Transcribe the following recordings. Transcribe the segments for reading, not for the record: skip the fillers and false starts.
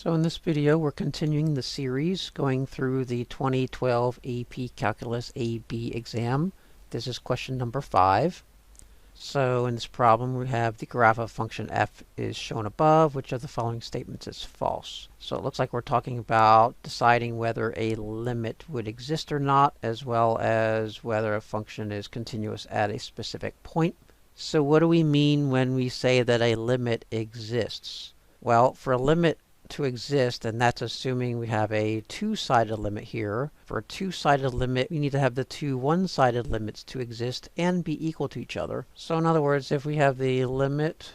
So in this video we're continuing the series going through the 2012 AP Calculus AB exam. This is question number 5. So in this problem we have the graph of function f is shown above. Which of the following statements is false? So it looks like we're talking about deciding whether a limit would exist or not, as well as whether a function is continuous at a specific point. So what do we mean when we say that a limit exists? Well, for a limit to exist, and that's assuming we have a two-sided limit here. For a two-sided limit, we need to have the two one-sided limits to exist and be equal to each other. So in other words, if we have the limit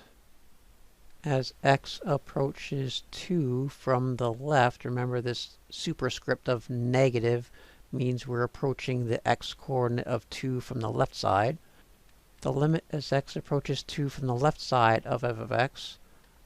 as x approaches 2 from the left, remember this superscript of negative means we're approaching the x-coordinate of 2 from the left side. The limit as x approaches 2 from the left side of f of x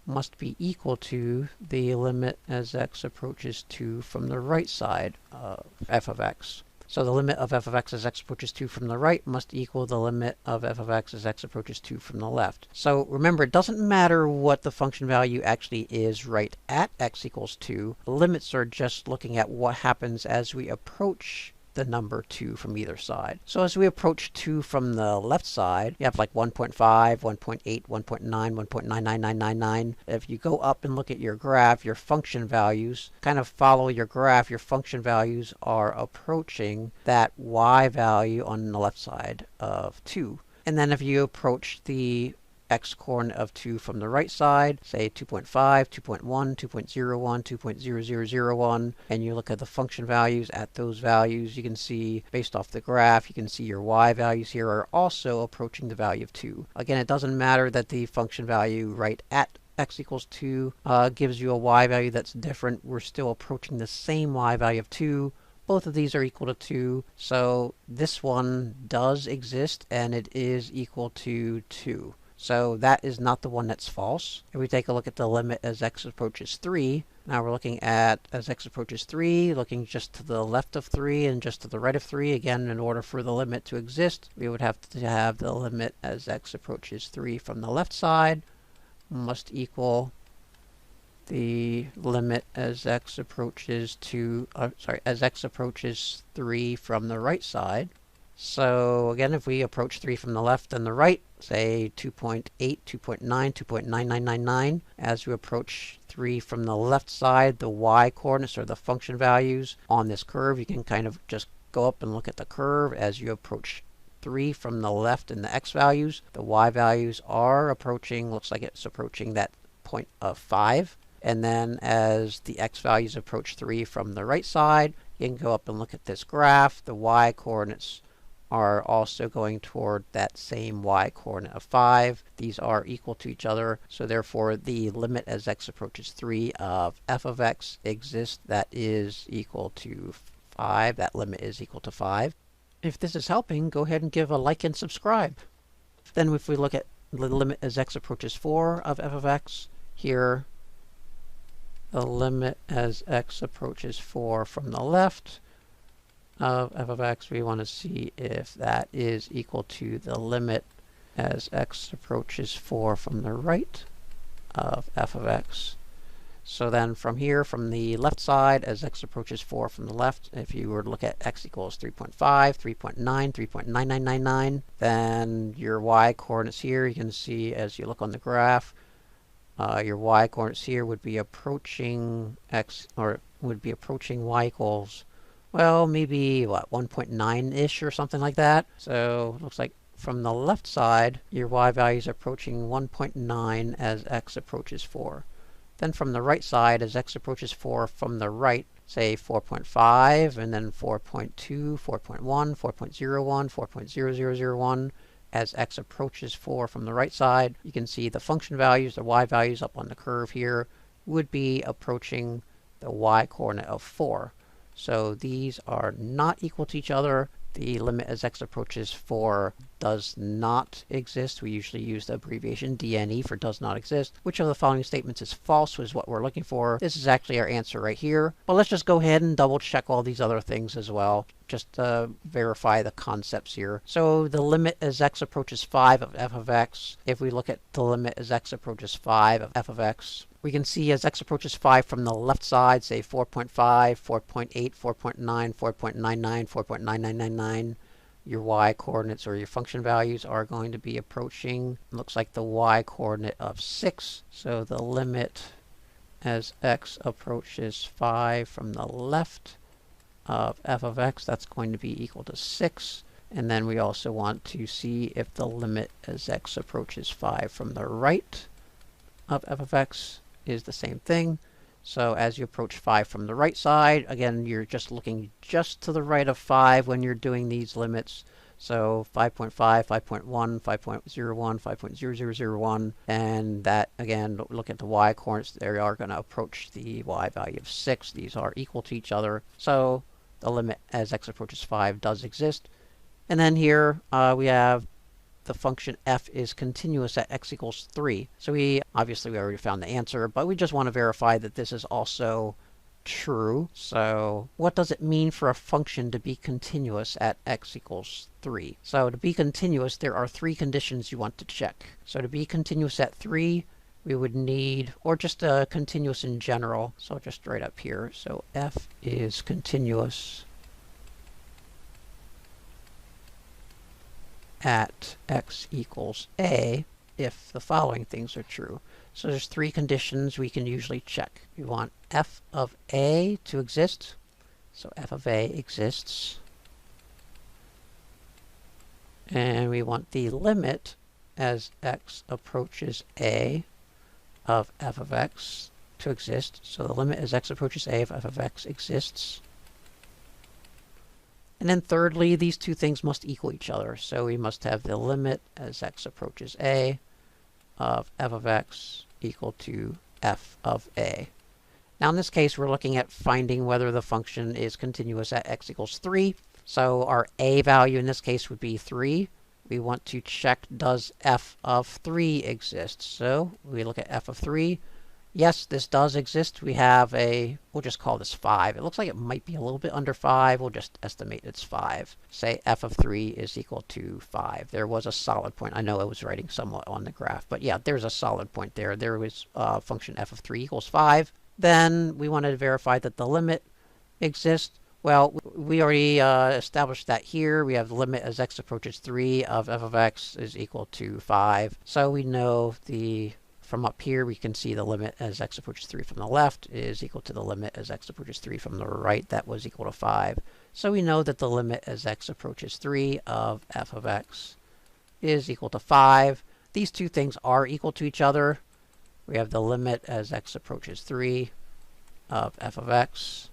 must be equal to the limit as x approaches 2 from the right side of f of x. So the limit of f of x as x approaches 2 from the right must equal the limit of f of x as x approaches 2 from the left. So remember, it doesn't matter what the function value actually is right at x equals 2. The limits are just looking at what happens as we approach the number 2 from either side. So as we approach 2 from the left side, you have like 1.5, 1.8, 1.9, 1.99999. If you go up and look at your graph, your function values kind of follow your graph. Your function values are approaching that y value on the left side of 2. And then if you approach the x-coordinate of 2 from the right side, say 2.5, 2.1, 2.01, 2.0001, and you look at the function values at those values, you can see, based off the graph, you can see your y values here are also approaching the value of 2. Again, it doesn't matter that the function value right at x equals 2 gives you a y value that's different. We're still approaching the same y value of 2. Both of these are equal to 2, so this one does exist, and it is equal to 2. So that is not the one that's false. If we take a look at the limit as x approaches 3, now we're looking at as x approaches 3, looking just to the left of 3 and just to the right of 3. Again, in order for the limit to exist, we would have to have the limit as x approaches 3 from the left side must equal the limit as x approaches as x approaches 3 from the right side. So again, if we approach 3 from the left and the right, say 2.8, 2.9, 2.9999, as we approach 3 from the left side, the y coordinates or the function values on this curve, you can kind of just go up and look at the curve as you approach 3 from the left and the x values. The y values are approaching, looks like it's approaching that point of 5. And then as the x values approach 3 from the right side, you can go up and look at this graph. The y coordinates are also going toward that same y coordinate of 5. These are equal to each other, so therefore the limit as x approaches 3 of f of x exists. That is equal to 5. That limit is equal to 5. If this is helping, go ahead and give a like and subscribe. Then if we look at the limit as x approaches 4 of f of x, here the limit as x approaches 4 from the left of f of x, we want to see if that is equal to the limit as x approaches 4 from the right of f of x. So then from here, from the left side, as x approaches 4 from the left, if you were to look at x equals 3.5, 3.9, 3.9999, then your y coordinates here, you can see as you look on the graph, your y coordinates here would be approaching x, or would be approaching y equals, well, maybe, what, 1.9-ish or something like that. So it looks like from the left side, your y value is approaching 1.9 as x approaches 4. Then from the right side, as x approaches 4 from the right, say 4.5, and then 4.2, 4.1, 4.01, 4.0001. As x approaches 4 from the right side, you can see the function values, the y values up on the curve here, would be approaching the y coordinate of 4. So these are not equal to each other. The limit as x approaches 4 does not exist. We usually use the abbreviation DNE for does not exist. Which of the following statements is false is what we're looking for. This is actually our answer right here. But let's just go ahead and double check all these other things as well, just to verify the concepts here. So the limit as x approaches 5 of f of x, if we look at the limit as x approaches 5 of f of x, we can see as x approaches 5 from the left side, say 4.5, 4.8, 4.9, 4.99, 4.9999, your y coordinates or your function values are going to be approaching, looks like the y coordinate of 6. So the limit as x approaches 5 from the left of f of x, that's going to be equal to 6. And then we also want to see if the limit as x approaches 5 from the right of f of x is the same thing. So as you approach 5 from the right side, again, you're just looking just to the right of 5 when you're doing these limits. So 5.5, 5.1, 5.01, 5.0001, and that, again, look at the y coordinates. They are going to approach the y value of 6. These are equal to each other. So the limit as x approaches 5 does exist. And then here we have the function f is continuous at x equals 3. So we already found the answer, but we just want to verify that this is also true. So what does it mean for a function to be continuous at x equals 3? So to be continuous, there are 3 conditions you want to check. So to be continuous at 3, we would need, or just continuous in general, so just right up here. So f is continuous at x equals a if the following things are true. So there's 3 conditions we can usually check. We want f of a to exist. So f of a exists. And we want the limit as x approaches a of f of x to exist. So the limit as x approaches a of f of x exists. And then thirdly, these 2 things must equal each other. So we must have the limit as x approaches a of f of x equal to f of a. Now in this case, we're looking at finding whether the function is continuous at x equals 3. So our a value in this case would be 3. We want to check, does f of 3 exist? So we look at f of 3. Yes, this does exist. We have we'll just call this 5. It looks like it might be a little bit under 5. We'll just estimate it's 5. Say f of 3 is equal to 5. There was a solid point. I know I was writing somewhat on the graph, but yeah, there's a solid point there. There was function f of 3 equals 5. Then we want to verify that the limit exists. Well, we already established that here. We have the limit as x approaches 3 of f of x is equal to 5. So we know from up here, we can see the limit as x approaches 3 from the left is equal to the limit as x approaches 3 from the right. That was equal to 5. So we know that the limit as x approaches 3 of f of x is equal to 5. These 2 things are equal to each other. We have the limit as x approaches 3 of f of x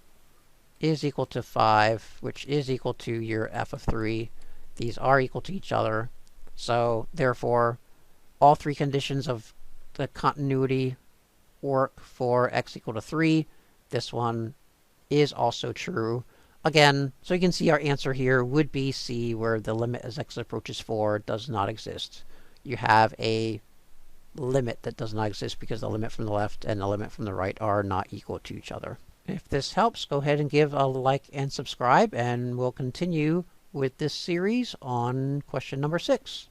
is equal to 5, which is equal to your f of 3. These are equal to each other. So therefore, all 3 conditions of the continuity work for x equal to 3. This one is also true. Again, so you can see our answer here would be C, where the limit as x approaches 4 does not exist. You have a limit that does not exist because the limit from the left and the limit from the right are not equal to each other. If this helps, go ahead and give a like and subscribe, and we'll continue with this series on question number 6.